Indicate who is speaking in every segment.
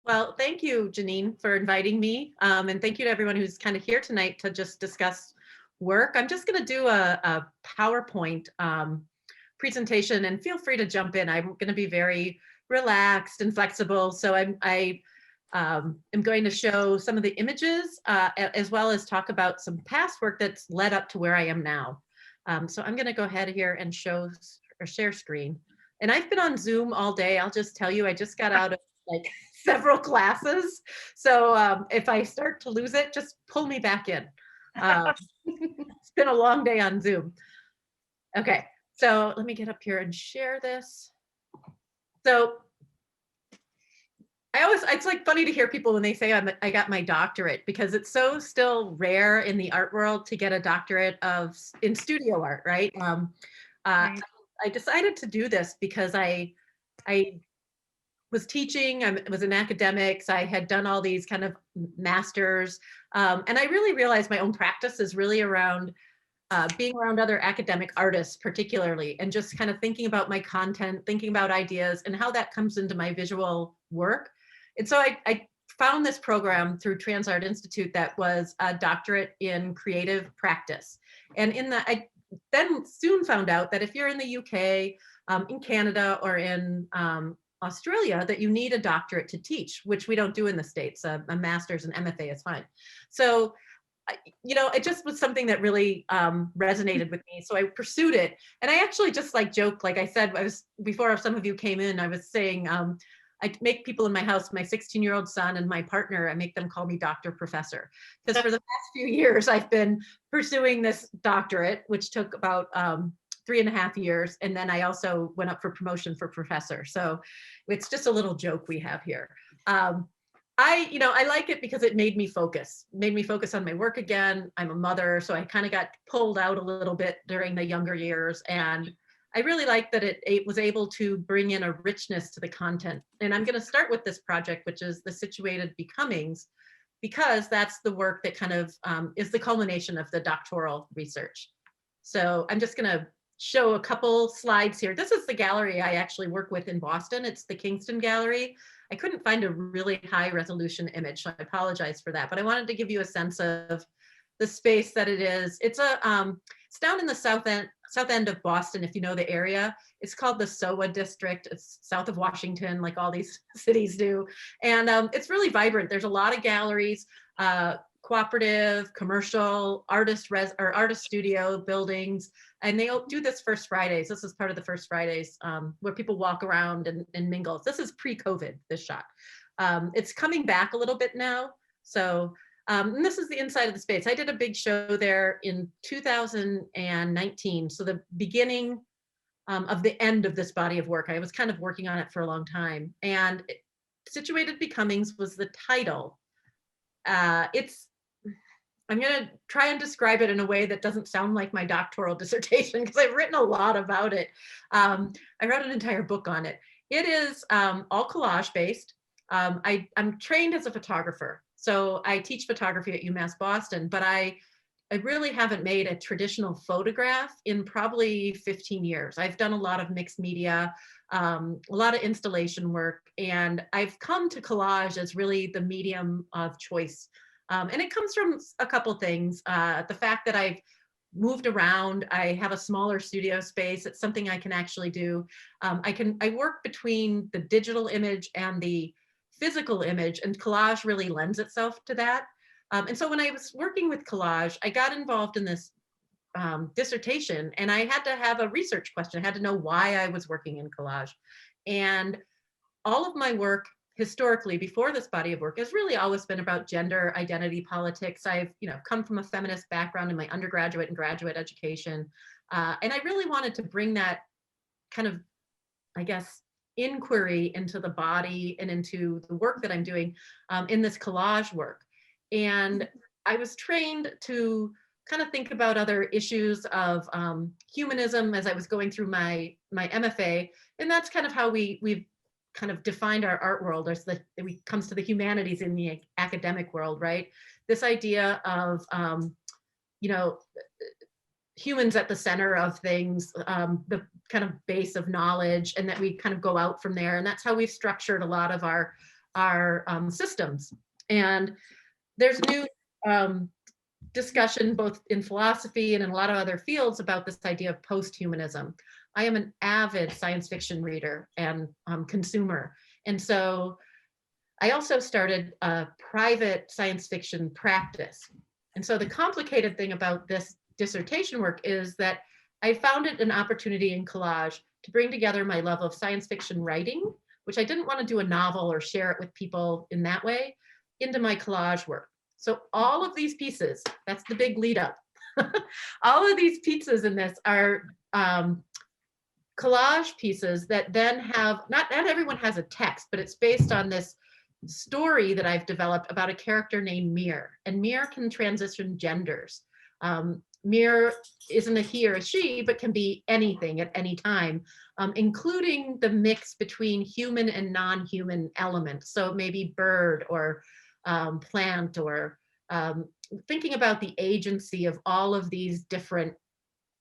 Speaker 1: Well, thank you, Janine, for inviting me. And thank you to everyone who's kind of here tonight to just discuss work. I'm just going to do a PowerPoint presentation, and feel free to jump in. I'm going to be very relaxed and flexible. So am going to show some of the images as well as talk about some past work that's led up to where I am now. So I'm going to go ahead here and show or share screen. And I've been on Zoom all day. I'll just tell you, I just got out of like several classes. So if I start to lose it, just pull me back in. It's been a long day on Zoom. Okay, so let me get up here and share this. So it's like funny to hear people when they say I got my doctorate, because it's so still rare in the art world to get a doctorate in studio art, right? Right. I decided to do this because I was teaching, I was in academics, I had done all these kind of masters, and I really realized my own practice is really around being around other academic artists particularly, and just kind of thinking about my content, thinking about ideas and how that comes into my visual work. And so I found this program through Trans Art Institute that was a doctorate in creative practice. And I then soon found out that if you're in the UK, in Canada, or in Australia, that you need a doctorate to teach, which we don't do in the States. A master's and MFA is fine. So it just was something that really resonated with me. So I pursued it. And I actually just like joke, like I said, before some of you came in, I was saying, I make people in my house, my 16-year-old son and my partner, I make them call me Dr. Professor. Because for the past few years, I've been pursuing this doctorate, which took about 3.5 years. And then I also went up for promotion for professor. So it's just a little joke we have here. I like it because it made me focus on my work again. I'm a mother, so I kind of got pulled out a little bit during the younger years. And I really like that it was able to bring in a richness to the content. And I'm going to start with this project, which is the Situated Becomings, because that's the work that kind of is the culmination of the doctoral research. So I'm just going to show a couple slides here. This is the gallery I actually work with in Boston. It's the Kingston Gallery. I couldn't find a really high resolution image, so I apologize for that. But I wanted to give you a sense of the space that it is. It's down in the south end of Boston, if you know the area. It's called the SoWa district. It's south of Washington, like all these cities do. And it's really vibrant. There's a lot of galleries, cooperative, commercial, artist studio buildings. And they do this First Fridays. This is part of the First Fridays where people walk around and mingle. This is pre-COVID, this shot. It's coming back a little bit now. So and this is the inside of the space. I did a big show there in 2019. So the beginning of the end of this body of work. I was kind of working on it for a long time. And Situated Becomings was the title. I'm going to try and describe it in a way that doesn't sound like my doctoral dissertation, because I've written a lot about it. I wrote an entire book on it. It is all collage based. I'm trained as a photographer. So I teach photography at UMass Boston, but I really haven't made a traditional photograph in probably 15 years. I've done a lot of mixed media, a lot of installation work, and I've come to collage as really the medium of choice. And it comes from a couple things. The fact that I've moved around, I have a smaller studio space. It's something I can actually do. I work between the digital image and the physical image, and collage really lends itself to that. And so when I was working with collage, I got involved in this dissertation, and I had to have a research question. I had to know why I was working in collage. And all of my work historically before this body of work has really always been about gender identity politics. I've come from a feminist background in my undergraduate and graduate education. And I really wanted to bring that kind of, I guess, inquiry into the body and into the work that I'm doing in this collage work. And I was trained to kind of think about other issues of humanism as I was going through my MFA. And that's kind of how we've kind of defined our art world, as it comes to the humanities in the academic world, right? This idea of, humans at the center of things, the kind of base of knowledge, and that we kind of go out from there. And that's how we've structured a lot of our our systems. And there's new discussion both in philosophy and in a lot of other fields about this idea of posthumanism. I am an avid science fiction reader and consumer. And so I also started a private science fiction practice. And so the complicated thing about this dissertation work is that I found it an opportunity in Collage to bring together my love of science fiction writing, which I didn't want to do a novel or share it with people in that way, into my collage work. So all of these pieces, that's the big lead up. All of these pieces in this are collage pieces that then have, not everyone has a text, but it's based on this story that I've developed about a character named Mir. And Mir can transition genders. Mir isn't a he or a she, but can be anything at any time, including the mix between human and non-human elements. So maybe bird or plant, or thinking about the agency of all of these different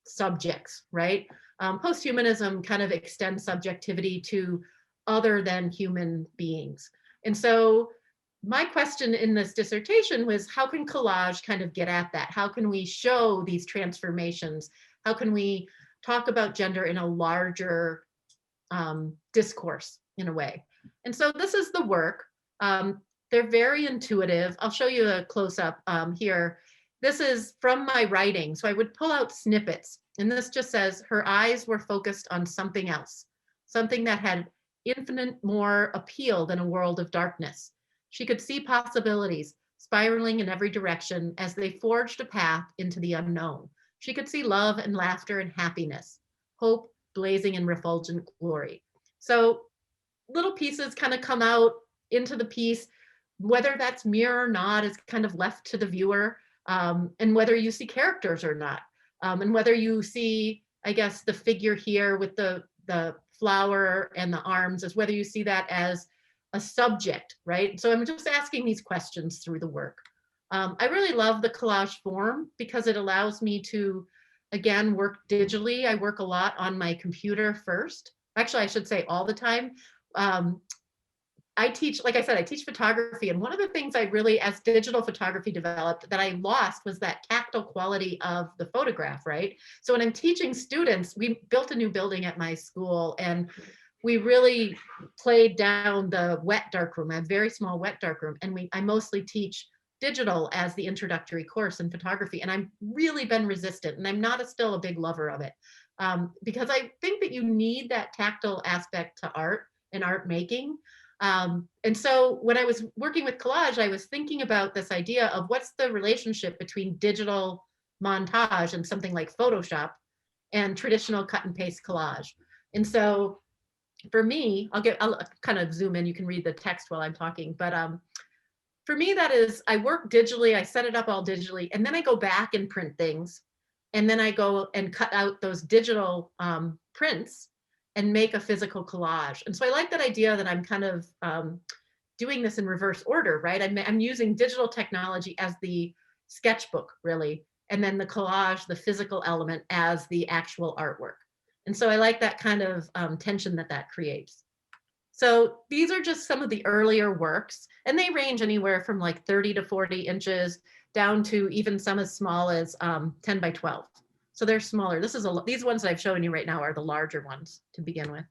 Speaker 1: subjects, right? Posthumanism kind of extends subjectivity to other than human beings. And so my question in this dissertation was, how can collage kind of get at that? How can we show these transformations? How can we talk about gender in a larger discourse in a way? And so this is the work. They're very intuitive. I'll show you a close-up here. This is from my writing. So I would pull out snippets, and this just says, her eyes were focused on something else, something that had infinite more appeal than a world of darkness. She could see possibilities spiraling in every direction as they forged a path into the unknown. She could see love and laughter and happiness, hope blazing in refulgent glory. So little pieces kind of come out into the piece. Whether that's Mir or not is kind of left to the viewer, and whether you see characters or not, and whether you see, I guess, the figure here with the flower and the arms, is whether you see that as a subject, right? So I'm just asking these questions through the work. I really love the collage form because it allows me to, again, work digitally. I work a lot on my computer first. Actually, I should say all the time. I teach, like I said, I teach photography. And one of the things I really, as digital photography developed, that I lost was that tactile quality of the photograph, right? So when I'm teaching students, we built a new building at my school, and we really played down the wet darkroom. I have a very small wet darkroom, and I mostly teach digital as the introductory course in photography. And I've really been resistant, and I'm not still a big lover of it, because I think that you need that tactile aspect to art and art making. And so when I was working with collage, I was thinking about this idea of what's the relationship between digital montage and something like Photoshop and traditional cut and paste collage. And so for me, I'll kind of zoom in, you can read the text while I'm talking, but for me, that is, I work digitally, I set it up all digitally, and then I go back and print things. And then I go and cut out those digital prints and make a physical collage. And so I like that idea that I'm kind of doing this in reverse order, right? I'm using digital technology as the sketchbook, really, and then the collage, the physical element, as the actual artwork. And so I like that kind of tension that creates. So these are just some of the earlier works, and they range anywhere from like 30 to 40 inches down to even some as small as 10 by 12. So they're smaller. These ones that I've shown you right now are the larger ones to begin with.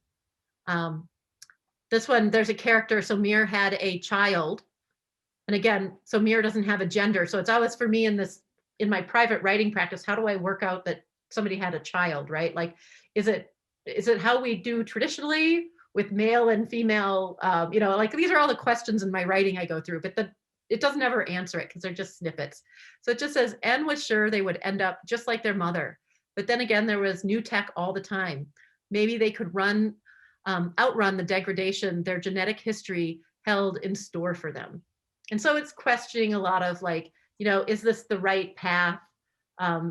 Speaker 1: This one, there's a character. So Mir had a child. And again, so Mir doesn't have a gender. So it's always for me in my private writing practice, how do I work out that somebody had a child, right? Like, is it how we do traditionally with male and female, like these are all the questions in my writing I go through, but it doesn't ever answer it because they're just snippets. So it just says, N was sure they would end up just like their mother. But then again, there was new tech all the time. Maybe they could outrun the degradation their genetic history held in store for them. And so it's questioning a lot of like, is this the right path?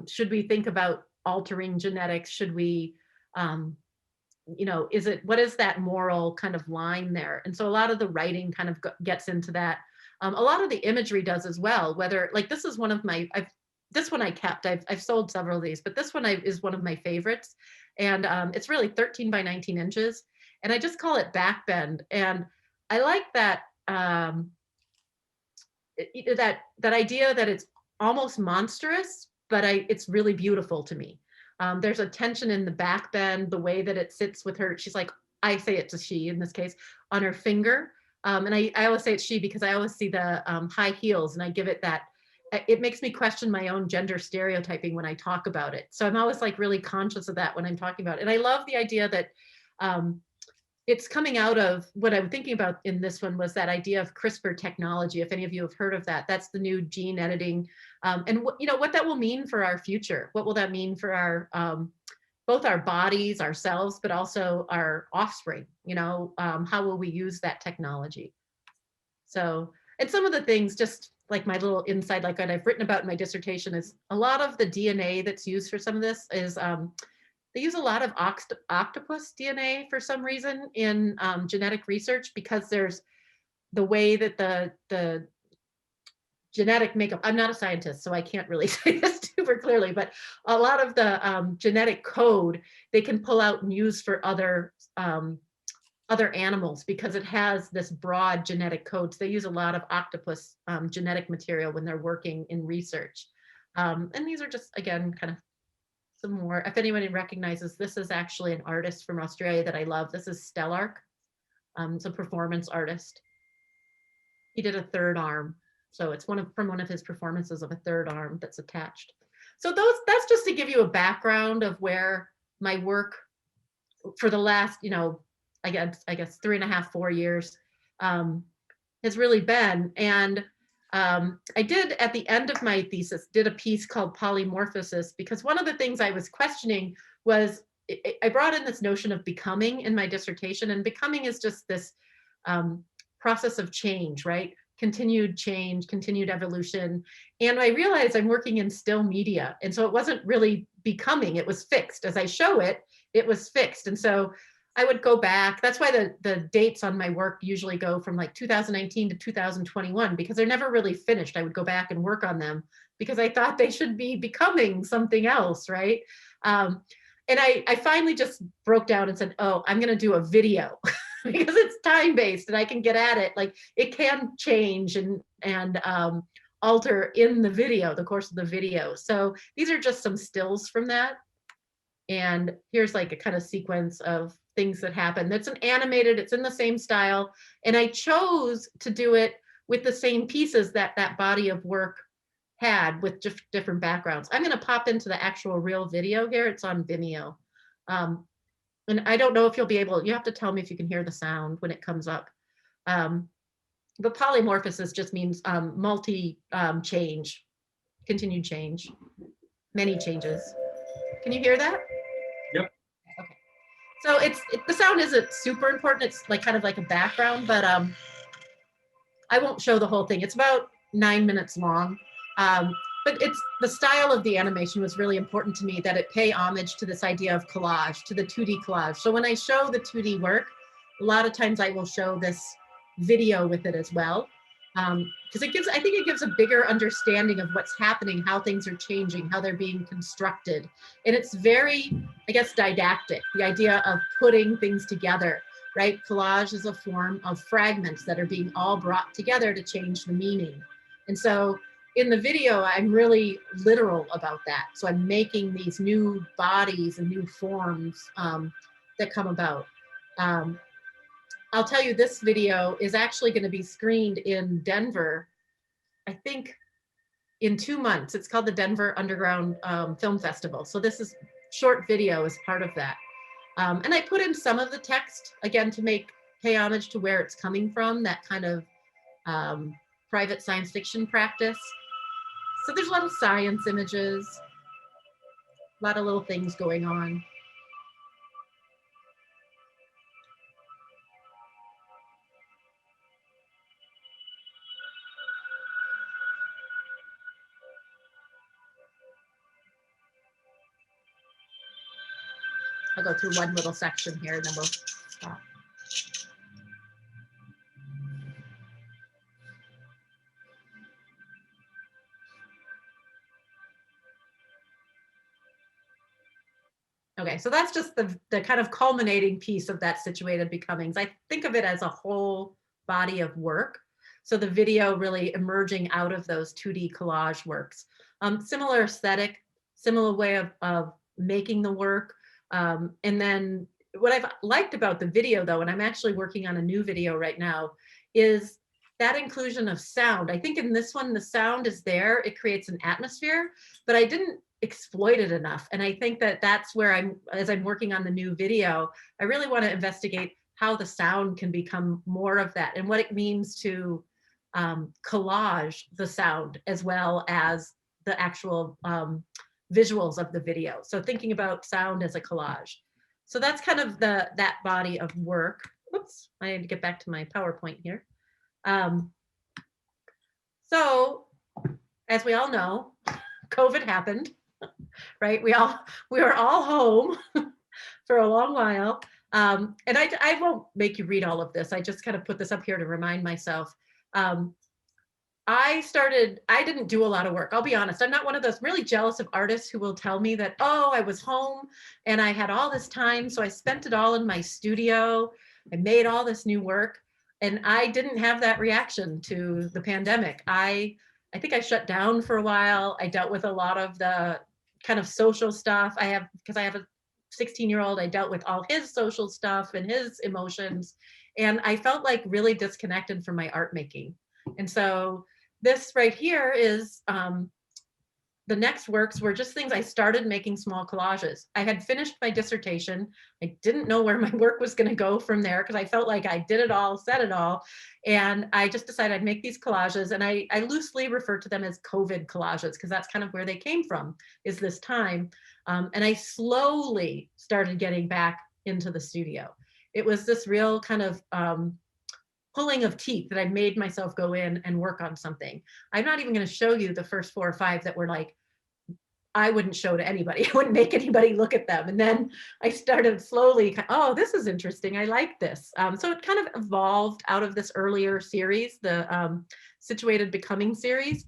Speaker 1: Should we think about altering genetics? Should we, what is that moral kind of line there? And so a lot of the writing kind of gets into that. A lot of the imagery does as well, whether like this is one of my, this one I kept, I've sold several of these, but this one is one of my favorites. And it's really 13 by 19 inches. And I just call it backbend. And I like that that idea that it's almost monstrous, but it's really beautiful to me. There's a tension in the back bend, the way that it sits with her. She's like, I say it's a she in this case, on her finger. And I always say it's she because I always see the high heels, and I give it that. It makes me question my own gender stereotyping when I talk about it. So I'm always like really conscious of that when I'm talking about it. And I love the idea that it's coming out of what I'm thinking about in this one was that idea of CRISPR technology. If any of you have heard of that, that's the new gene editing, and what that will mean for our future. What will that mean for our both our bodies, ourselves, but also our offspring? How will we use that technology? So, and some of the things, just like my little insight, like what I've written about in my dissertation, is a lot of the DNA that's used for some of this is they use a lot of octopus DNA for some reason in genetic research, because there's the way that the genetic makeup. I'm not a scientist, so I can't really say this super clearly, but a lot of the genetic code they can pull out and use for other animals because it has this broad genetic code. So they use a lot of octopus genetic material when they're working in research. And these are just, again, kind of some more. If anybody recognizes, this is actually an artist from Australia that I love. This is Stellark. It's a performance artist. He did a third arm. So it's from one of his performances of a third arm that's attached. So that's just to give you a background of where my work for the last, I guess 3.5, 4 years has really been. And I did, at the end of my thesis, did a piece called Polymorphosis, because one of the things I was questioning was, I brought in this notion of becoming in my dissertation, and becoming is just this process of change, right? Continued change, continued evolution. And I realized I'm working in still media. And so it wasn't really becoming, it was fixed. As I show it, it was fixed. And so I would go back. That's why the dates on my work usually go from like 2019 to 2021, because they're never really finished. I would go back and work on them because I thought they should be becoming something else, right? And I finally just broke down and said, oh, I'm going to do a video because it's time-based and I can get at it. Like, it can change and alter in the video, the course of the video. So these are just some stills from that. And here's like a kind of sequence of things that happen. That's an animated, it's in the same style. And I chose to do it with the same pieces that body of work had, with just different backgrounds. I'm going to pop into the actual real video here. It's on Vimeo. And I don't know if you'll be able, you have to tell me if you can hear the sound when it comes up. The polymorphosis just means change, continued change, many changes. Can you hear that?
Speaker 2: Yep.
Speaker 1: Okay. So the sound isn't super important. It's like kind of like a background, but I won't show the whole thing. It's about 9 minutes long. But the style of the animation was really important to me, that it pay homage to this idea of collage, to the 2D collage. So when I show the 2D work, a lot of times I will show this video with it as well. Because I think it gives a bigger understanding of what's happening, how things are changing, how they're being constructed. And it's very, I guess, didactic, the idea of putting things together, right? Collage is a form of fragments that are being all brought together to change the meaning. And so in the video, I'm really literal about that. So I'm making these new bodies and new forms that come about. I'll tell you, this video is actually going to be screened in Denver, I think in 2 months. It's called the Denver Underground Film Festival. So this is short video as part of that. And I put in some of the text, again, to pay homage to where it's coming from, that kind of private science fiction practice. So there's a lot of science images, a lot of little things going on. I'll go through one little section here and then we'll stop. Okay, so that's just the kind of culminating piece of that situated becomings. I think of it as a whole body of work. So the video really emerging out of those 2D collage works. Similar aesthetic, similar way of making the work. And then what I've liked about the video though, and I'm actually working on a new video right now, is that inclusion of sound. I think in this one, the sound is there, it creates an atmosphere, but I didn't exploit it enough. And I think that that's where as I'm working on the new video, I really want to investigate how the sound can become more of that and what it means to collage the sound as well as the actual visuals of the video. So thinking about sound as a collage. So that's kind of that body of work. Oops, I need to get back to my PowerPoint here. So as we all know, COVID happened, right? We were all home for a long while. And I won't make you read all of this. I just kind of put this up here to remind myself. I didn't do a lot of work. I'll be honest. I'm not one of those really jealous of artists who will tell me that, oh, I was home and I had all this time. So I spent it all in my studio. I made all this new work. And I didn't have that reaction to the pandemic. I think I shut down for a while. I dealt with a lot of the kind of social stuff. Because I have a 16-year-old, I dealt with all his social stuff and his emotions. And I felt like really disconnected from my art making. And so this right here is the next works were just things I started making small collages. I had finished my dissertation. I didn't know where my work was going to go from there because I felt like I did it all, said it all. And I just decided I'd make these collages. And I loosely refer to them as COVID collages because that's kind of where they came from, is this time. And I slowly started getting back into the studio. It was this real kind of pulling of teeth that I made myself go in and work on something. I'm not even going to show you the first 4 or 5 that were like, I wouldn't show to anybody. I wouldn't make anybody look at them. And then I started slowly, oh, this is interesting. I like this. So it kind of evolved out of this earlier series, the Situated Becoming series.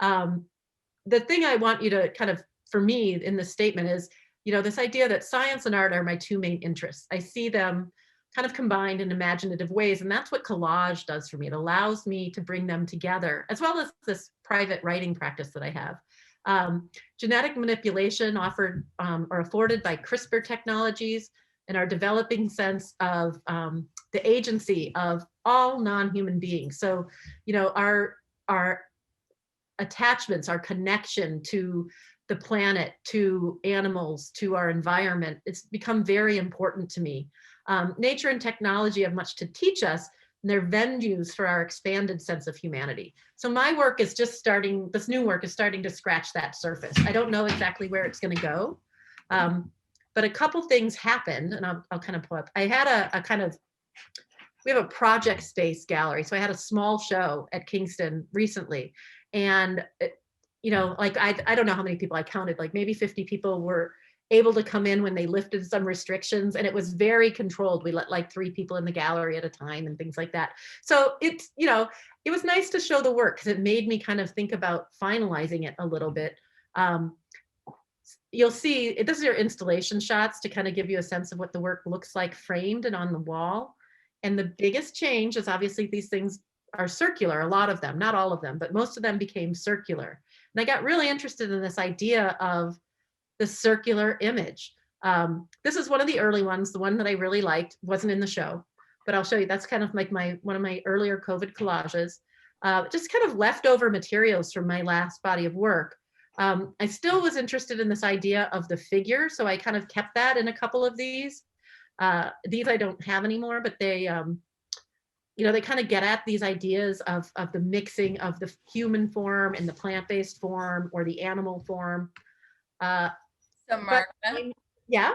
Speaker 1: The thing I want you to kind of, for me in this statement is, this idea that science and art are my 2 main interests. I see them kind of combined in imaginative ways. And that's what collage does for me. It allows me to bring them together, as well as this private writing practice that I have. Genetic manipulation offered or afforded by CRISPR technologies and our developing sense of the agency of all non-human beings. So, our attachments, our connection to the planet, to animals, to our environment, it's become very important to me. Nature and technology have much to teach us, and they're venues for our expanded sense of humanity. So my work is just starting, this new work is starting to scratch that surface. I don't know exactly where it's going to go, but a couple things happened, and I'll kind of pull up. I had we have a project space gallery. So I had a small show at Kingston recently, and I don't know how many people I counted, like maybe 50 people were able to come in when they lifted some restrictions, and it was very controlled. We let like 3 people in the gallery at a time and things like that. So it's, it was nice to show the work because it made me kind of think about finalizing it a little bit. You'll see, this is your installation shots to kind of give you a sense of what the work looks like framed and on the wall. And the biggest change is obviously these things are circular, a lot of them, not all of them, but most of them became circular. And I got really interested in this idea of the circular image. This is one of the early ones. The one that I really liked wasn't in the show, but I'll show you. That's kind of like one of my earlier COVID collages, just kind of leftover materials from my last body of work. I still was interested in this idea of the figure, so I kind of kept that in a couple of these. These I don't have anymore, but they kind of get at these ideas of the mixing of the human form and the plant-based form or the animal form.
Speaker 2: So Margaret,
Speaker 1: yeah.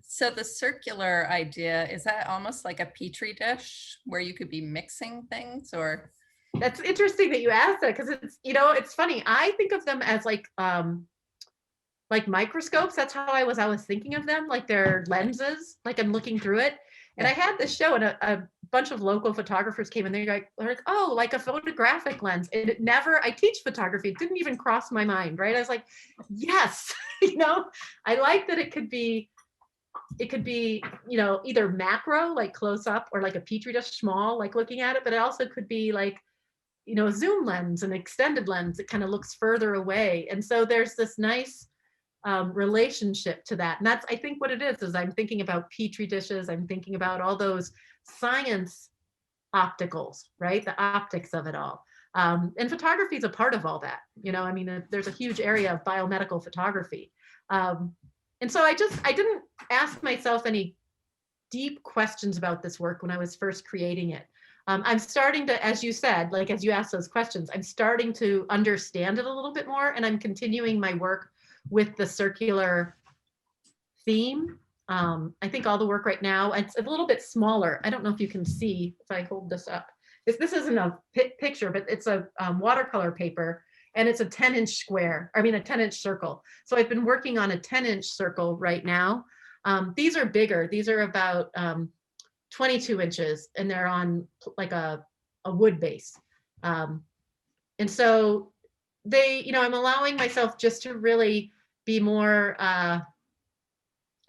Speaker 2: So the circular idea, is that almost like a petri dish where you could be mixing things, or?
Speaker 1: That's interesting that you asked that, because it's, it's funny. I think of them as like microscopes. That's how I was thinking of them, like they're lenses, like I'm looking through it. And I had this show, and a bunch of local photographers came, and they're like, oh, like a photographic lens. And I teach photography. It didn't even cross my mind, right? I was like, yes, I like that it could be it could be, you know, either macro, like close up, or like a petri dish, small, like looking at it, but it also could be like, you know, a zoom lens, an extended lens that kind of looks further away. And so there's this nice relationship to that. And that's, I think what it is I'm thinking about petri dishes. I'm thinking about all those science opticals, right? The optics of it all. And photography is a part of all that. You know, I mean, there's a huge area of biomedical photography. And so I didn't ask myself any deep questions about this work when I was first creating it. I'm starting to, as you said, like as you asked those questions, I'm starting to understand it a little bit more, and I'm continuing my work with the circular theme. I think all the work right now, it's a little bit smaller. I don't know if you can see if I hold this up. This isn't a picture, but it's a watercolor paper, and it's a 10-inch square, I mean a 10-inch circle. So I've been working on a 10-inch circle right now. These are bigger. These are about 22 inches, and they're on like a wood base. And so they, you know, I'm allowing myself just to really be more, I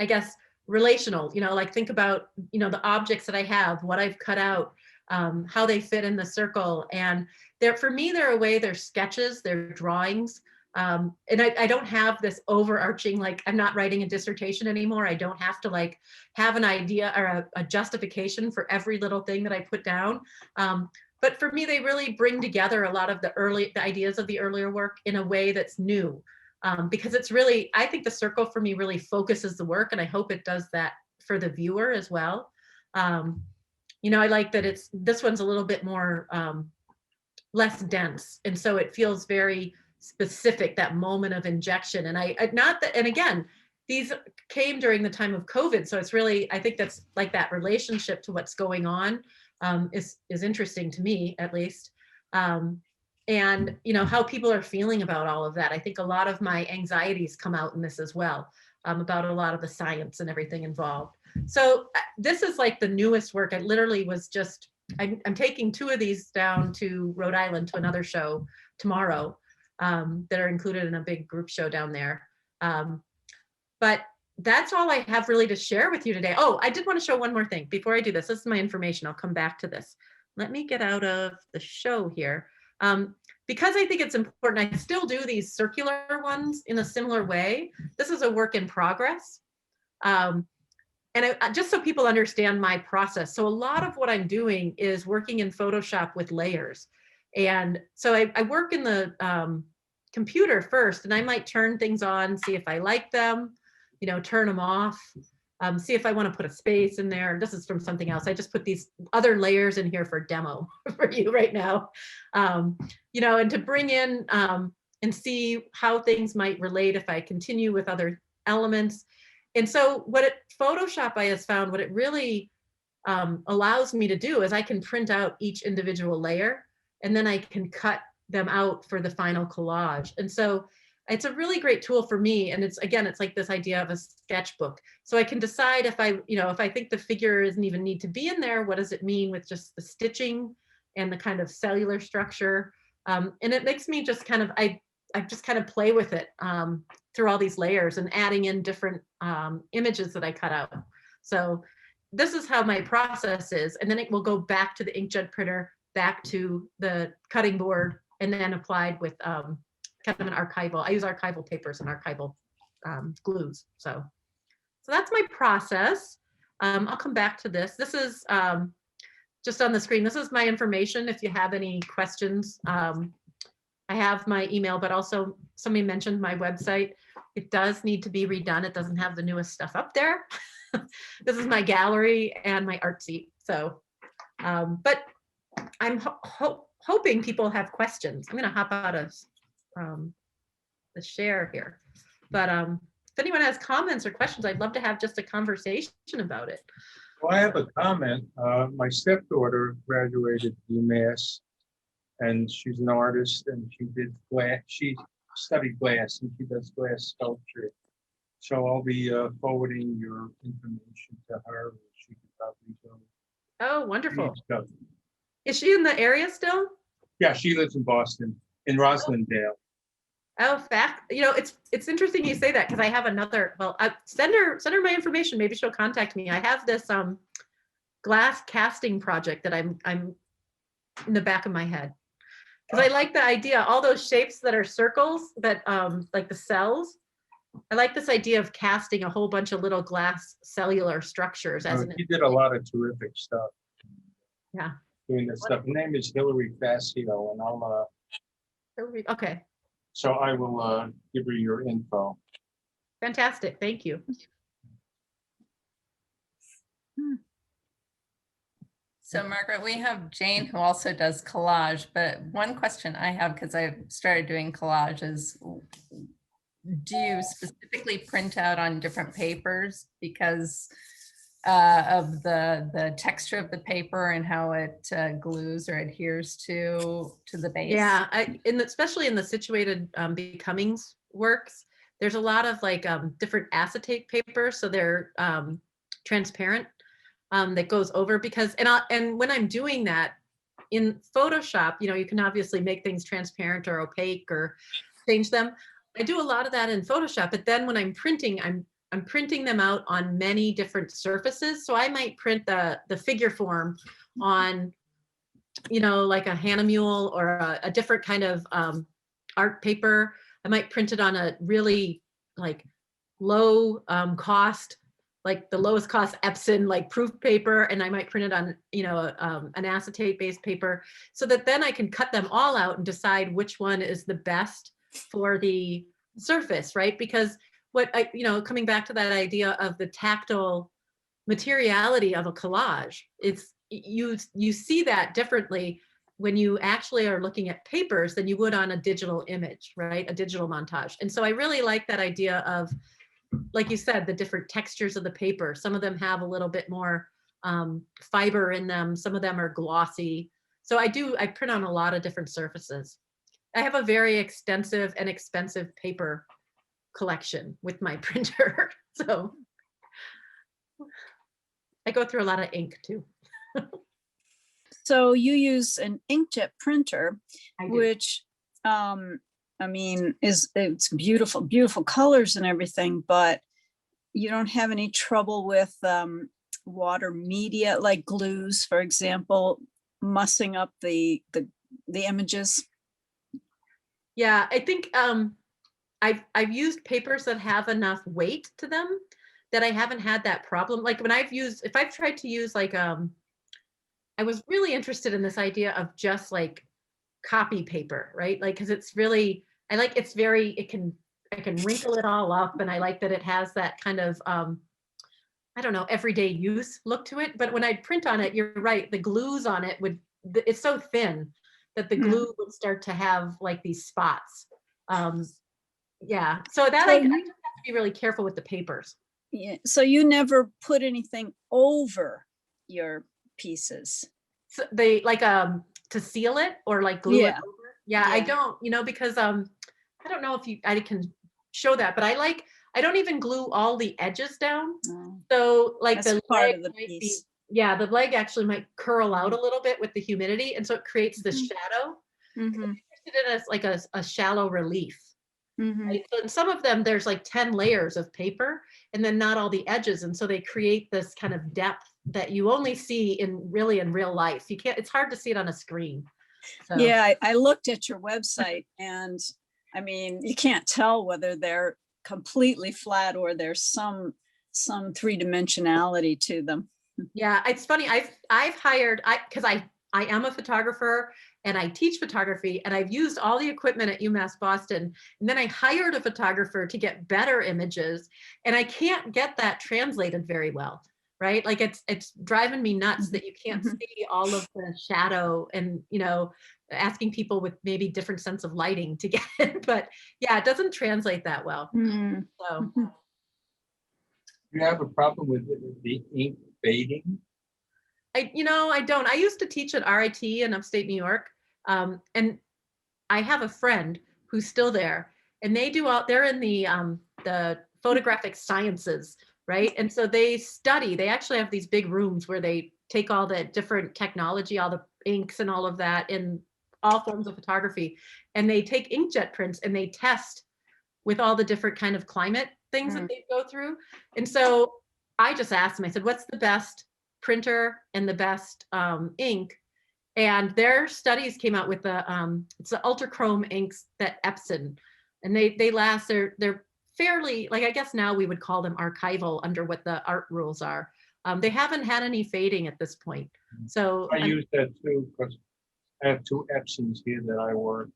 Speaker 1: guess, relational, you know, like think about, you know, the objects that I have, what I've cut out, how they fit in the circle. And they're, for me, they're a way, they're sketches, they're drawings. And I don't have this overarching, like, I'm not writing a dissertation anymore. I don't have to like have an idea or a justification for every little thing that I put down. But for me, they really bring together a lot of the ideas of the earlier work in a way that's new. Because it's really, I think the circle for me really focuses the work, and I hope it does that for the viewer as well. You know, I like that this one's a little bit more, less dense. And so it feels very specific, that moment of injection. And and again, these came during the time of COVID. So it's really, I think that's like that relationship to what's going on is interesting to me, at least. And, you know, how people are feeling about all of that. I think a lot of my anxieties come out in this as well, about a lot of the science and everything involved. So this is like the newest work. I literally was just, I'm taking 2 of these down to Rhode Island to another show tomorrow that are included in a big group show down there. But that's all I have really to share with you today. Oh, I did want to show one more thing before I do this. This is my information. I'll come back to this. Let me get out of the show here. Because I think it's important, I still do these circular ones in a similar way. This is a work in progress. And just so people understand my process. So a lot of what I'm doing is working in Photoshop with layers. And so I work in the computer first, and I might turn things on, see if I like them, you know, turn them off, see if I want to put a space in there. This is from something else. I just put these other layers in here for demo for you right now, you know, and to bring in and see how things might relate if I continue with other elements. And so Photoshop I has found, what it really allows me to do is I can print out each individual layer, and then I can cut them out for the final collage. And so it's a really great tool for me. And it's, again, it's like this idea of a sketchbook. So I can decide if I think the figure doesn't even need to be in there, what does it mean with just the stitching and the kind of cellular structure. And it makes me just kind of, I just kind of play with it through all these layers and adding in different images that I cut out. So this is how my process is. And then it will go back to the inkjet printer, back to the cutting board, and then applied with kind of an archival. I use archival papers and archival glues. So that's my process. I'll come back to this. This is just on the screen. This is my information. If you have any questions, I have my email, but also somebody mentioned my website. It does need to be redone. It doesn't have the newest stuff up there. This is my gallery and my art seat. So, but I'm hoping people have questions. I'm going to hop out of the share here. But if anyone has comments or questions, I'd love to have just a conversation about it.
Speaker 3: Well, I have a comment. My stepdaughter graduated UMass, and she's an artist, and she did glass. She studied glass, and she does glass sculpture. So I'll be forwarding your information to her. She could probably go.
Speaker 1: Oh, wonderful. Is she in the area still?
Speaker 3: Yeah, she lives in Boston, in Roslindale.
Speaker 1: Oh, fact, it's interesting you say that because I have another, well, send her my information. Maybe she'll contact me. I have this glass casting project that I'm in the back of my head. Because I like the idea, all those shapes that are circles that like the cells. I like this idea of casting a whole bunch of little glass cellular structures as
Speaker 3: He did a lot of terrific stuff.
Speaker 1: Yeah.
Speaker 3: Doing this stuff. Her name is Hillary Facio, and I'll
Speaker 1: Okay.
Speaker 3: so I will give her your info.
Speaker 1: Fantastic. Thank you.
Speaker 2: So Margaret, we have Jane who also does collage, but one question I have, because I've started doing collages, do you specifically print out on different papers because of the texture of the paper and how it glues or adheres to the base?
Speaker 1: Yeah, especially in the situated becomings works, there's a lot of like different acetate papers, so they're transparent. That goes over because, and when I'm doing that in Photoshop, you can obviously make things transparent or opaque or change them. I do a lot of that in Photoshop, but then when I'm printing, I'm printing them out on many different surfaces. So I might print the figure form on, like a Hahnemühle or a different kind of art paper. I might print it on a really like low cost, like the lowest cost Epson like proof paper, and I might print it on an acetate based paper, so that then I can cut them all out and decide which one is the best for the surface, right? Because coming back to that idea of the tactile materiality of a collage, it's you see that differently when you actually are looking at papers than you would on a digital image, right? A digital montage. And so I really like that idea of, like you said, the different textures of the paper. Some of them have a little bit more fiber in them. Some of them are glossy. So I print on a lot of different surfaces. I have a very extensive and expensive paper collection with my printer. So I go through a lot of ink too.
Speaker 4: So you use an inkjet printer,
Speaker 1: I do.
Speaker 4: which it's beautiful, beautiful colors and everything, but you don't have any trouble with water media, like glues, for example, mussing up the images?
Speaker 1: Yeah, I think I've used papers that have enough weight to them that I haven't had that problem. Like when if I've tried to use like I was really interested in this idea of just like copy paper, right? Like, cause it's really, I can wrinkle it all up, and I like that it has that kind of, I don't know, everyday use look to it. But when I print on it, you're right, the glues on it it's so thin that the glue would start to have like these spots. Yeah, so that I just have to be really careful with the papers.
Speaker 4: Yeah, so you never put anything over your pieces?
Speaker 1: So they like to seal it or like glue it over? Yeah, I don't, because I don't know if I can show that, but I don't even glue all the edges down.
Speaker 4: No.
Speaker 1: So like
Speaker 4: That's
Speaker 1: the
Speaker 4: part
Speaker 1: leg
Speaker 4: of the
Speaker 1: might
Speaker 4: piece.
Speaker 1: the leg actually might curl out a little bit with the humidity, and so it creates this shadow. I'm interested in as like a shallow relief. Right? So in some of them, there's like 10 layers of paper and then not all the edges. And so they create this kind of depth that you only see in real life. It's hard to see it on a screen. So.
Speaker 4: Yeah, I looked at your website, and I mean, you can't tell whether they're completely flat or there's some three-dimensionality to them.
Speaker 1: Yeah, it's funny. I've hired, because I am a photographer and I teach photography, and I've used all the equipment at UMass Boston. And then I hired a photographer to get better images, and I can't get that translated very well, right? Like it's driving me nuts that you can't see all of the shadow, and asking people with maybe different sense of lighting to get it. But yeah, it doesn't translate that well. So.
Speaker 3: You have a problem with the ink fading?
Speaker 1: I don't. I used to teach at RIT in upstate New York. And I have a friend who's still there, and they're in the photographic sciences, right? And so they actually have these big rooms where they take all the different technology, all the inks and all of that in all forms of photography, and they take inkjet prints and they test with all the different kind of climate things that they go through. And so I just asked them, I said, what's the best printer and the best ink? And their studies came out with the it's the ultrachrome inks that Epson, and they last, they're fairly, like, I guess now we would call them archival under what the art rules are. They haven't had any fading at this point. So
Speaker 3: I use that too, because I have 2 Epsons here that I work.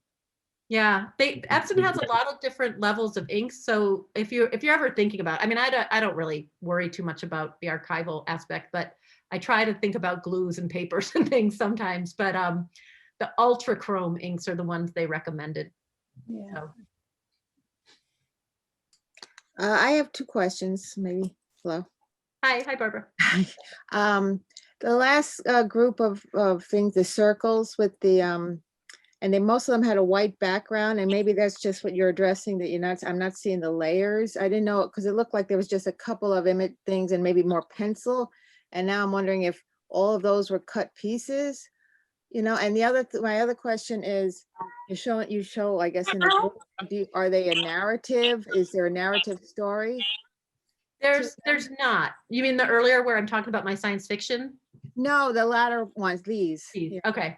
Speaker 1: yeah, Epson has a lot of different levels of inks. So if you're ever thinking about, I mean, I don't really worry too much about the archival aspect, but I try to think about glues and papers and things sometimes. But the ultrachrome inks are the ones they recommended.
Speaker 4: Yeah.
Speaker 1: So.
Speaker 5: I have 2 questions, maybe. Hello.
Speaker 1: Hi, Barbara.
Speaker 5: The last group of things, the circles with the and then most of them had a white background, and maybe that's just what you're addressing, that I'm not seeing the layers. I didn't know, because it looked like there was just a couple of image things and maybe more pencil. And now I'm wondering if all of those were cut pieces, you know. And my other question is, you show, I guess, in the book, are they a narrative? Is there a narrative story?
Speaker 1: There's not. You mean the earlier where I'm talking about my science fiction?
Speaker 5: No, the latter ones, these. Yeah.
Speaker 1: Okay.
Speaker 5: Are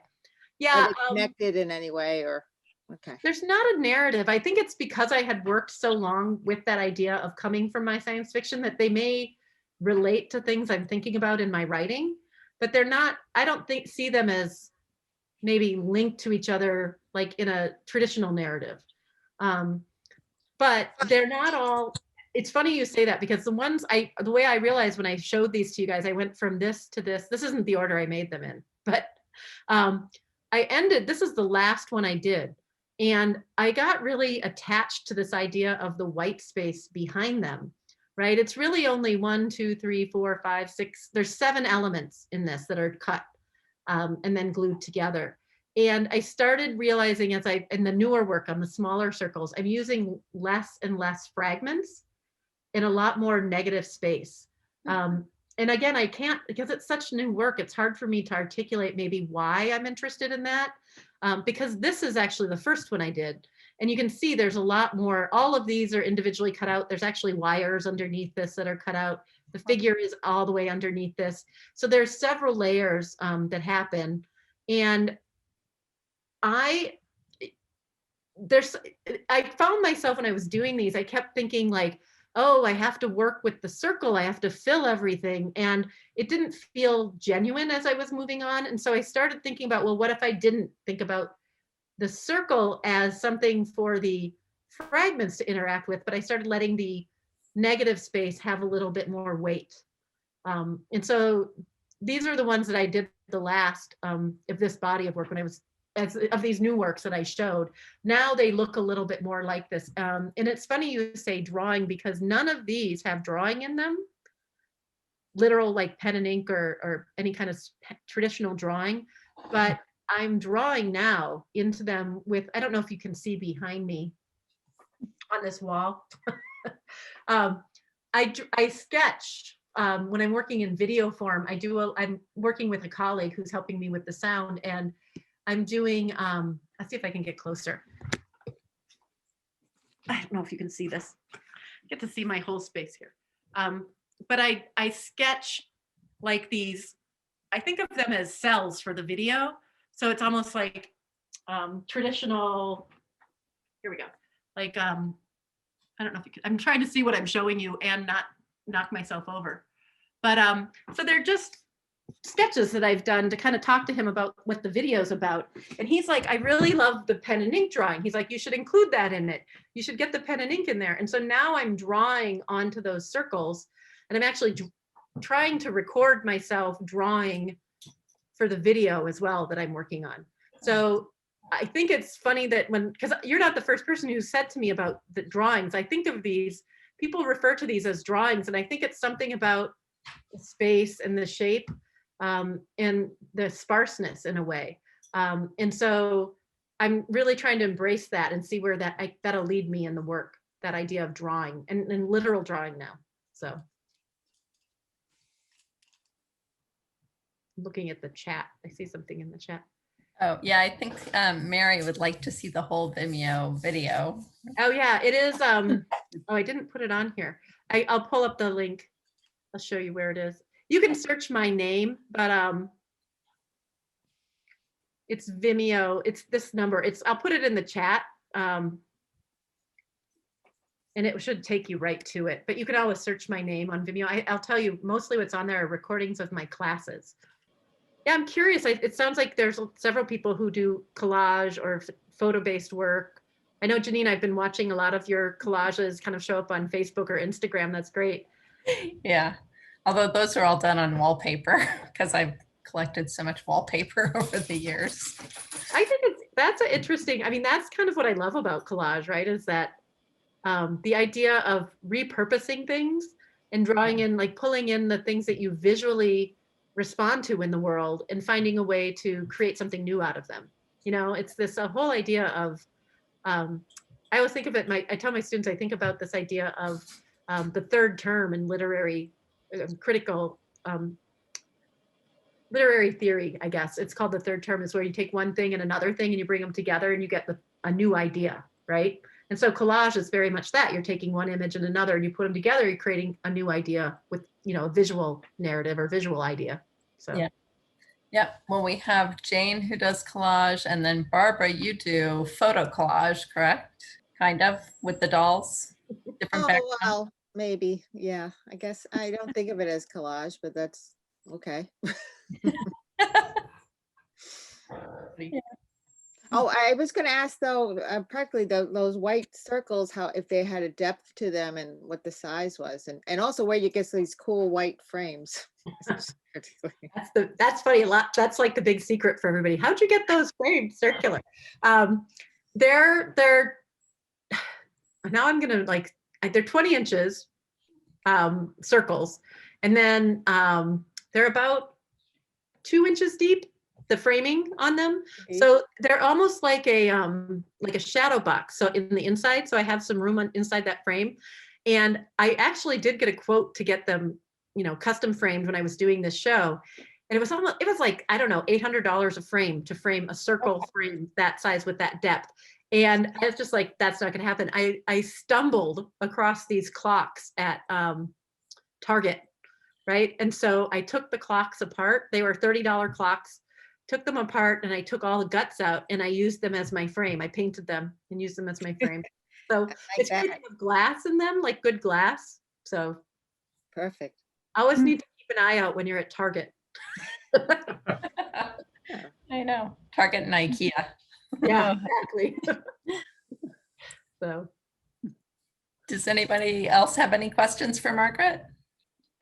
Speaker 1: Yeah.
Speaker 5: they connected in any way, or? Okay.
Speaker 1: There's not a narrative. I think it's because I had worked so long with that idea of coming from my science fiction that they may relate to things I'm thinking about in my writing, but they're not, I don't see them as maybe linked to each other like in a traditional narrative. But they're not all, it's funny you say that, because the way I realized when I showed these to you guys, I went from this to this. This isn't the order I made them in, but this is the last one I did. And I got really attached to this idea of the white space behind them, right? It's really only 1, 2, 3, 4, 5, 6. There's 7 elements in this that are cut and then glued together. And I started realizing in the newer work on the smaller circles, I'm using less and less fragments in a lot more negative space. And again, I can't, because it's such new work, it's hard for me to articulate maybe why I'm interested in that. Because this is actually the first one I did. And you can see there's a lot more, all of these are individually cut out. There's actually wires underneath this that are cut out. The figure is all the way underneath this. So there's several layers that happen. And I found myself when I was doing these, I kept thinking like, oh, I have to work with the circle. I have to fill everything. And it didn't feel genuine as I was moving on. And so I started thinking about, well, what if I didn't think about the circle as something for the fragments to interact with, but I started letting the negative space have a little bit more weight. And so these are the ones that I did the last of this body of work when I was, of these new works that I showed. Now they look a little bit more like this. And it's funny you say drawing, because none of these have drawing in them, literal like pen and ink or any kind of traditional drawing, but I'm drawing now into them with, I don't know if you can see behind me on this wall. I sketch when I'm working in video form. I'm working with a colleague who's helping me with the sound, and I'm doing, let's see if I can get closer. I don't know if you can see this. Get to see my whole space here. But I sketch like these, I think of them as cells for the video. So it's almost like traditional, here we go. Like, I don't know if you can, I'm trying to see what I'm showing you and not knock myself over. But so they're just sketches that I've done to kind of talk to him about what the video's about. And he's like, I really love the pen and ink drawing. He's like, you should include that in it. You should get the pen and ink in there. And so now I'm drawing onto those circles, and I'm actually trying to record myself drawing for the video as well that I'm working on. So I think it's funny that because you're not the first person who said to me about the drawings. I think of these, people refer to these as drawings, and I think it's something about the space and the shape and the sparseness in a way. And so I'm really trying to embrace that and see where that'll lead me in the work, that idea of drawing and literal drawing now. So looking at the chat, I see something in the chat.
Speaker 2: Oh, yeah, I think Mary would like to see the whole Vimeo video.
Speaker 1: Oh yeah, it is. Oh, I didn't put it on here. I'll pull up the link. I'll show you where it is. You can search my name, but it's Vimeo. It's this number. I'll put it in the chat. And it should take you right to it. But you can always search my name on Vimeo. I'll tell you, mostly what's on there are recordings of my classes. Yeah, I'm curious. It sounds like there's several people who do collage or photo-based work. I know, Janine, I've been watching a lot of your collages kind of show up on Facebook or Instagram. That's great.
Speaker 2: Yeah, although those are all done on wallpaper because I've collected so much wallpaper over the years.
Speaker 1: I think that's interesting. I mean, that's kind of what I love about collage, right? Is that the idea of repurposing things and drawing in, like pulling in the things that you visually respond to in the world and finding a way to create something new out of them. You know, it's this whole idea of, I always think of it, I tell my students, I think about this idea of the third term in literary, critical, literary theory, I guess. It's called the third term, is where you take one thing and another thing and you bring them together and you get a new idea, right? And so collage is very much that. You're taking one image and another and you put them together, you're creating a new idea with, you know, a visual narrative or visual idea. So
Speaker 2: yeah. Yep. Well, we have Jane who does collage, and then Barbara, you do photo collage, correct? Kind of, with the dolls. Different background.
Speaker 5: Well, maybe. Yeah. I guess I don't think of it as collage, but that's okay.
Speaker 2: Yeah.
Speaker 5: Oh, I was going to ask though, practically those white circles, how if they had a depth to them and what the size was, and also where you get these cool white frames.
Speaker 1: That's funny. A lot. That's like the big secret for everybody. How'd you get those frames circular? They're now I'm gonna they're 20 inches circles, and then they're about 2 inches deep, the framing on them. So they're almost like a shadow box. So in the inside, so I have some room inside that frame. And I actually did get a quote to get them, you know, custom framed when I was doing this show. And it was like, I don't know, $800 a frame to frame a circle frame that size with that depth. And I was just like, that's not gonna happen. I stumbled across these clocks at Target, right? And so I took the clocks apart. They were $30 clocks, took them apart, and I took all the guts out and I used them as my frame. I painted them and used them as my frame. So it's great to have glass in them, like good glass. So
Speaker 5: perfect.
Speaker 1: I always need to keep an eye out when you're at Target.
Speaker 2: I know. Target and IKEA.
Speaker 1: Yeah, exactly. So
Speaker 2: Does anybody else have any questions for Margaret?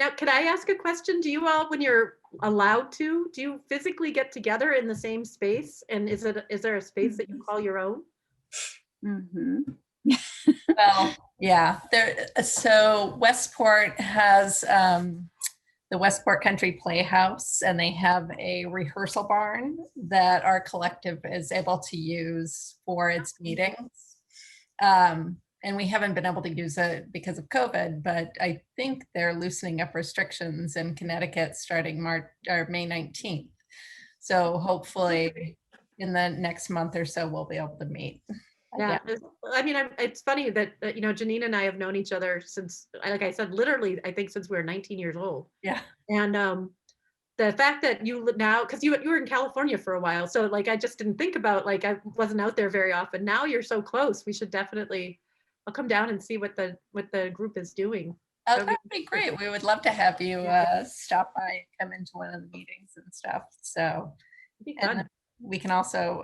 Speaker 1: now, could I ask a question? Do you all, when you're allowed to, do you physically get together in the same space? And is there a space that you call your own?
Speaker 4: Mm-hmm.
Speaker 2: Well, yeah. So Westport has the Westport Country Playhouse, and they have a rehearsal barn that our collective is able to use for its meetings. And we haven't been able to use it because of COVID, but I think they're loosening up restrictions in Connecticut starting May 19th. So hopefully in the next month or so, we'll be able to meet.
Speaker 1: Yeah, I mean, it's funny that, you know, Janine and I have known each other since, like I said, literally, I think since we were 19 years old.
Speaker 2: Yeah.
Speaker 1: And the fact that you now, because you were in California for a while, so like I just didn't think about, like I wasn't out there very often. Now you're so close. We should definitely, I'll come down and see what the group is doing.
Speaker 2: Oh, that would be great. We would love to have you stop by and come into one of the meetings and stuff. So
Speaker 1: It'd be fun.
Speaker 2: and we can also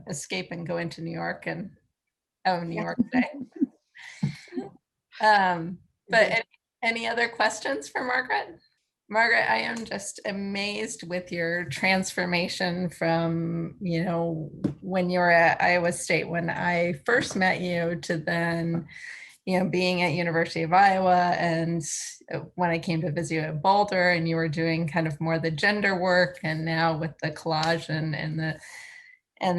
Speaker 2: escape and go into New York and New York Day. But any other questions for Margaret? Margaret, I am just amazed with your transformation from, you know, when you were at Iowa State, when I first met you, to then, you know, being at University of Iowa, and when I came to visit you at Boulder, and you were doing kind of more the gender work, and now with the collage and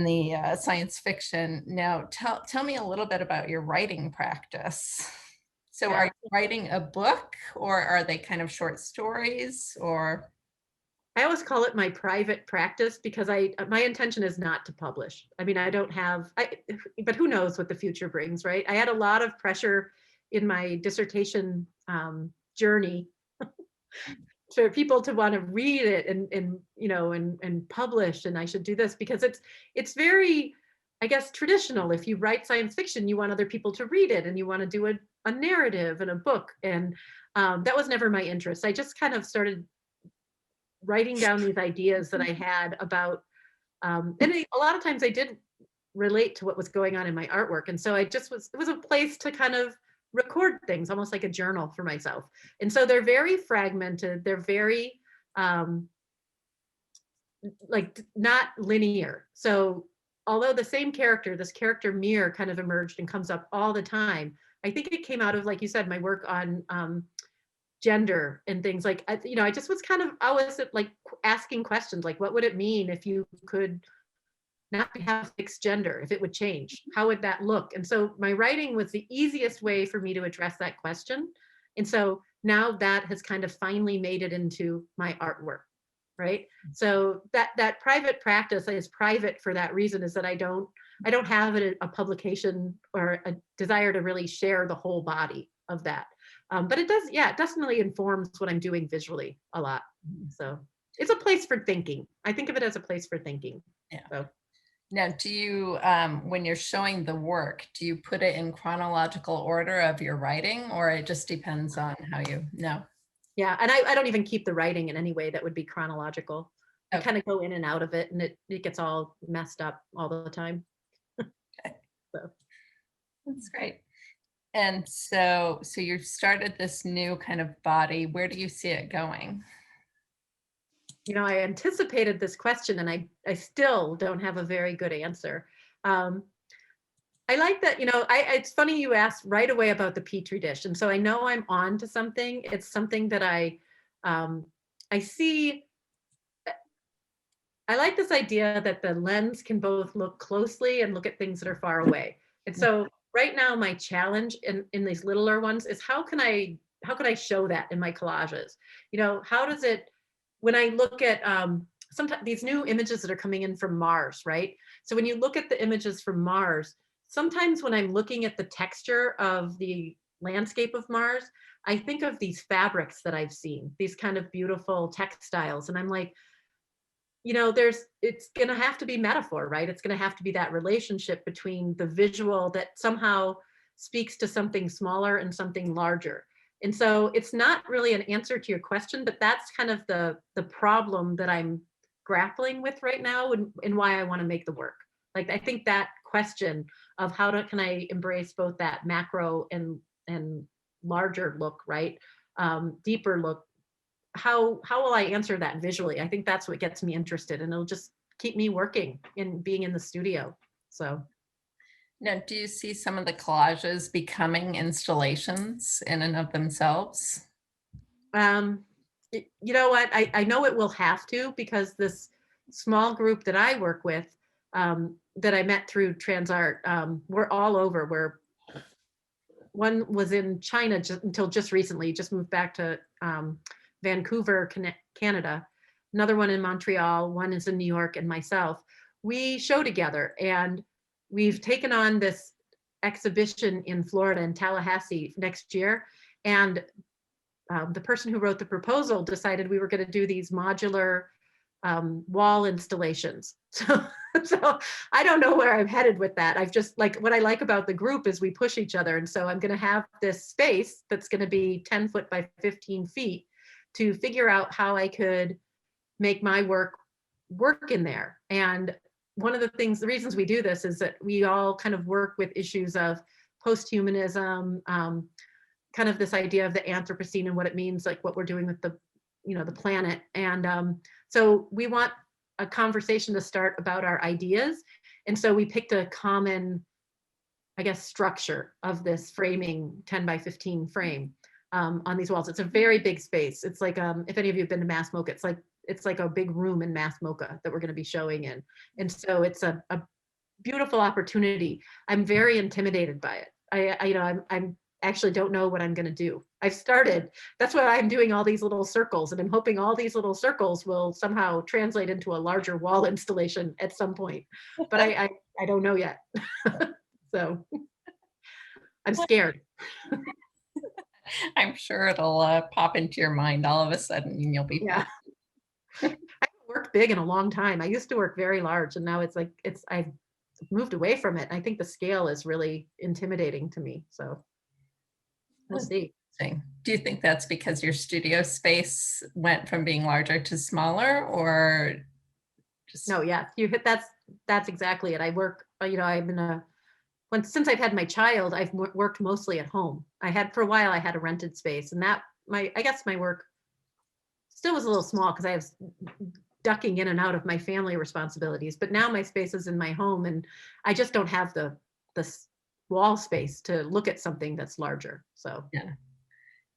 Speaker 2: the science fiction. Now, tell me a little bit about your writing practice. So are you writing a book, or are they kind of short stories, or?
Speaker 1: I always call it my private practice because my intention is not to publish. I mean, I don't have, but who knows what the future brings, right? I had a lot of pressure in my dissertation journey for people to want to read it and publish, and I should do this because it's very, I guess, traditional. If you write science fiction, you want other people to read it and you want to do a narrative and a book. And that was never my interest. I just kind of started writing down these ideas that I had about, a lot of times I did relate to what was going on in my artwork. And so it was a place to kind of record things, almost like a journal for myself. And so they're very fragmented. They're very, like not linear. So although the same character, this character Mir kind of emerged and comes up all the time, I think it came out of, like you said, my work on gender and things like, I just was kind of, I was like asking questions like, what would it mean if you could not have fixed gender, if it would change? How would that look? And so my writing was the easiest way for me to address that question. And so now that has kind of finally made it into my artwork, right? So that private practice is private for that reason, is that I don't have a publication or a desire to really share the whole body of that. But it does, it definitely informs what I'm doing visually a lot. So it's a place for thinking. I think of it as a place for thinking.
Speaker 2: Yeah.
Speaker 1: So.
Speaker 2: Now, do you, when you're showing the work, do you put it in chronological order of your writing, or it just depends on how you know?
Speaker 1: Yeah, and I don't even keep the writing in any way that would be chronological. I kind of go in and out of it, and it gets all messed up all the time.
Speaker 2: Okay.
Speaker 1: So.
Speaker 2: That's great. And so you've started this new kind of body. Where do you see it going?
Speaker 1: I anticipated this question, and I still don't have a very good answer. I like that, it's funny you asked right away about the Petri dish. And so I know I'm on to something. It's something that I see. I like this idea that the lens can both look closely and look at things that are far away. And so right now, my challenge in these littler ones is how could I show that in my collages? How does it, when I look at sometimes these new images that are coming in from Mars, right? So when you look at the images from Mars, sometimes when I'm looking at the texture of the landscape of Mars, I think of these fabrics that I've seen, these kind of beautiful textiles. And I'm like, it's going to have to be metaphor, right? It's going to have to be that relationship between the visual that somehow speaks to something smaller and something larger. And so it's not really an answer to your question, but that's kind of the problem that I'm grappling with right now, and why I want to make the work. Like, I think that question of can I embrace both that macro and larger look, right? Deeper look. How will I answer that visually? I think that's what gets me interested, and it'll just keep me working and being in the studio. So.
Speaker 2: Now, do you see some of the collages becoming installations in and of themselves?
Speaker 1: You know what? I know it will have to, because this small group that I work with, that I met through TransArt, we're all over. One was in China until just recently, just moved back to Vancouver, Canada. Another one in Montreal, one is in New York, and myself. We show together, and we've taken on this exhibition in Florida, in Tallahassee, next year. And the person who wrote the proposal decided we were going to do these modular wall installations. So I don't know where I'm headed with that. I've just, like, what I like about the group is we push each other. And so I'm going to have this space that's going to be 10 foot by 15 feet to figure out how I could make my work in there. And one of the reasons we do this is that we all kind of work with issues of posthumanism, kind of this idea of the Anthropocene and what it means, like what we're doing with the planet. And so we want a conversation to start about our ideas. And so we picked a common, I guess, structure of this framing 10 by 15 frame on these walls. It's a very big space. It's like, if any of you have been to Mass MoCA, it's like a big room in Mass MoCA that we're going to be showing in. And so it's a beautiful opportunity. I'm very intimidated by it. actually don't know what I'm going to do. I've started. That's why I'm doing all these little circles, and I'm hoping all these little circles will somehow translate into a larger wall installation at some point. But I don't know yet. So I'm scared.
Speaker 2: I'm sure it'll pop into your mind all of a sudden and you'll be
Speaker 1: Yeah. I haven't worked big in a long time. I used to work very large, and now it's like I've moved away from it. I think the scale is really intimidating to me. So we'll see.
Speaker 2: Do you think that's because your studio space went from being larger to smaller, or just?
Speaker 1: No, yeah, you hit that's exactly it. I work, you know, since I've had my child, I've worked mostly at home. For a while I had a rented space, and I guess my work still was a little small because I was ducking in and out of my family responsibilities. But now my space is in my home, and I just don't have the wall space to look at something that's larger. So
Speaker 2: yeah.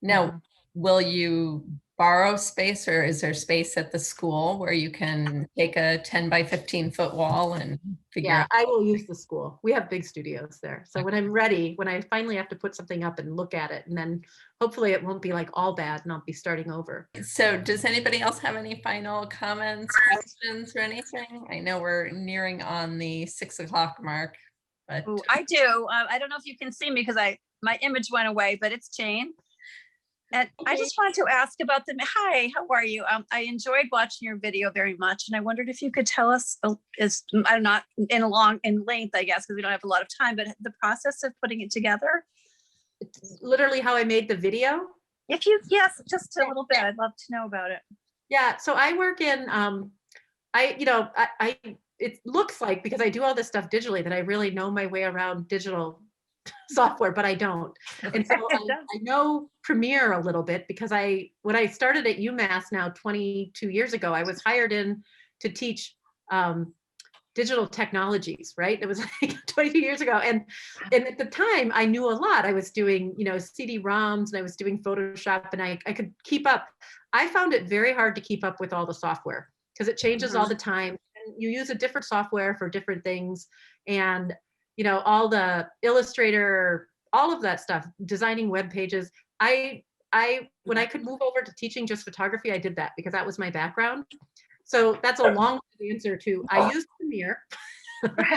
Speaker 2: Now, will you borrow space, or is there space at the school where you can take a 10 by 15 foot wall and figure out?
Speaker 1: I will use the school. We have big studios there. So when I'm ready, when I finally have to put something up and look at it, and then hopefully it won't be like all bad and I'll be starting over.
Speaker 2: So does anybody else have any final comments, questions, or anything? I know we're nearing on the 6 o'clock mark, but
Speaker 6: Ooh, I do. I don't know if you can see me because my image went away, but it's Jane. And I just wanted to ask about hi, how are you? I enjoyed watching your video very much. And I wondered if you could tell us, I'm not in length, I guess, because we don't have a lot of time, but the process of putting it together.
Speaker 1: It's literally how I made the video.
Speaker 6: Yes, just a little bit. I'd love to know about it.
Speaker 1: Yeah, so I work in, it looks like, because I do all this stuff digitally, that I really know my way around digital software, but I don't. And so I know Premiere a little bit because when I started at UMass now 22 years ago, I was hired in to teach digital technologies, right? It was like 22 years ago. And at the time I knew a lot. I was doing, CD-ROMs, and I was doing Photoshop, and I could keep up. I found it very hard to keep up with all the software because it changes all the time. And you use a different software for different things. And all the Illustrator, all of that stuff, designing web pages. When I could move over to teaching just photography, I did that because that was my background. So that's a long answer to, I use Premiere.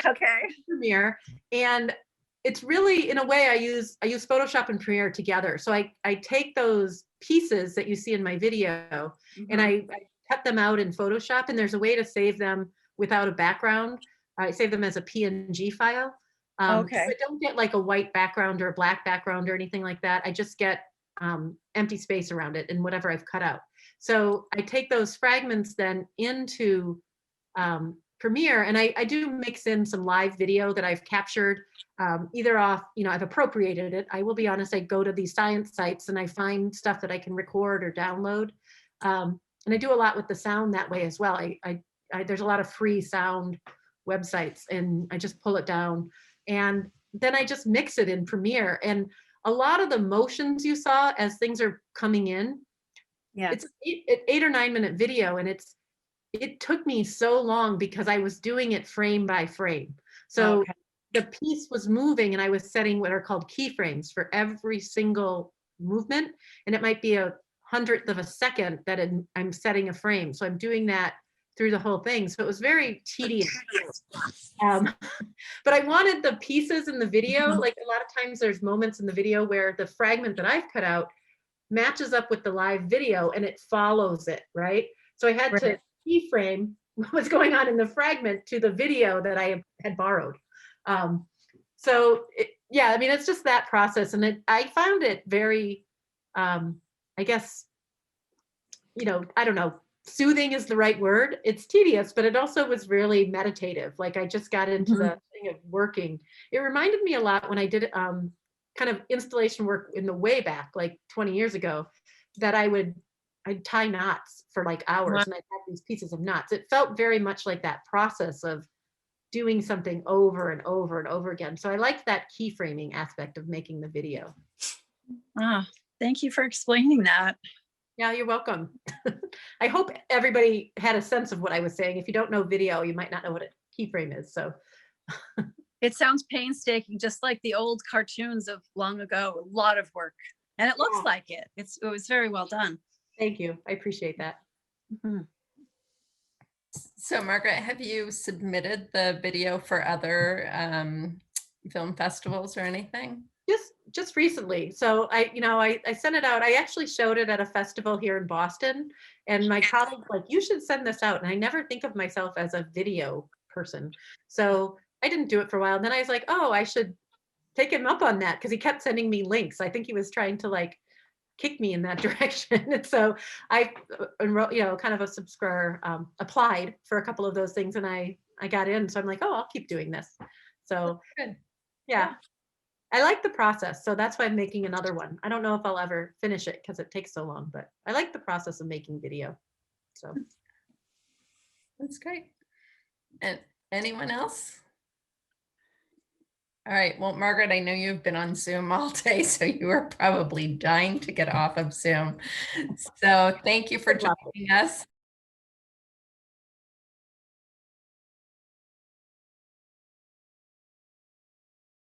Speaker 6: Okay.
Speaker 1: Premiere, and it's really, in a way, I use Photoshop and Premiere together. So I take those pieces that you see in my video, and I cut them out in Photoshop, and there's a way to save them without a background. I save them as a PNG file.
Speaker 6: Okay.
Speaker 1: So I don't get like a white background or a black background or anything like that. I just get empty space around it and whatever I've cut out. So I take those fragments then into Premiere, and I do mix in some live video that I've captured either off, I've appropriated it. I will be honest, I go to these science sites and I find stuff that I can record or download. And I do a lot with the sound that way as well. I there's a lot of free sound websites, and I just pull it down, and then I just mix it in Premiere. And a lot of the motions you saw as things are coming in, it's an 8 or 9 minute video, and it took me so long because I was doing it frame by frame. So the piece was moving, and I was setting what are called keyframes for every single movement, and it might be a 100th of a second that I'm setting a frame. So I'm doing that through the whole thing. So it was very tedious. But I wanted the pieces in the video, like a lot of times there's moments in the video where the fragment that I've cut out matches up with the live video and it follows it, right? So I had to keyframe what was going on in the fragment to the video that I had borrowed. It's just that process. And I found it very, I guess, I don't know, soothing is the right word. It's tedious, but it also was really meditative. Like I just got into the thing of working. It reminded me a lot when I did kind of installation work in the way back, like 20 years ago, that I'd tie knots for like hours, and I'd have these pieces of knots. It felt very much like that process of doing something over and over and over again. So I liked that keyframing aspect of making the video.
Speaker 6: Thank you for explaining that.
Speaker 1: Yeah, you're welcome. I hope everybody had a sense of what I was saying. If you don't know video, you might not know what a keyframe is. So
Speaker 6: It sounds painstaking, just like the old cartoons of long ago, a lot of work. And it looks
Speaker 1: Yeah.
Speaker 6: like it. It was very well done.
Speaker 1: Thank you. I appreciate that.
Speaker 6: Mhm.
Speaker 2: So Margaret, have you submitted the video for other film festivals or anything?
Speaker 1: Just recently. So I sent it out. I actually showed it at a festival here in Boston, and my colleague's like, you should send this out. And I never think of myself as a video person. So I didn't do it for a while. And then I was like, oh, I should take him up on that, because he kept sending me links. I think he was trying to like kick me in that direction. And so I enrolled, kind of a subscriber, applied for a couple of those things, and I got in. So I'm like, oh, I'll keep doing this. So
Speaker 2: Good.
Speaker 1: yeah. I like the process. So that's why I'm making another one. I don't know if I'll ever finish it because it takes so long, but I like the process of making video. So
Speaker 2: That's great. And anyone else? All right. Well, Margaret, I know you've been on Zoom all day, so you are probably dying to get off of Zoom. So thank you for
Speaker 1: Good luck.
Speaker 2: joining us.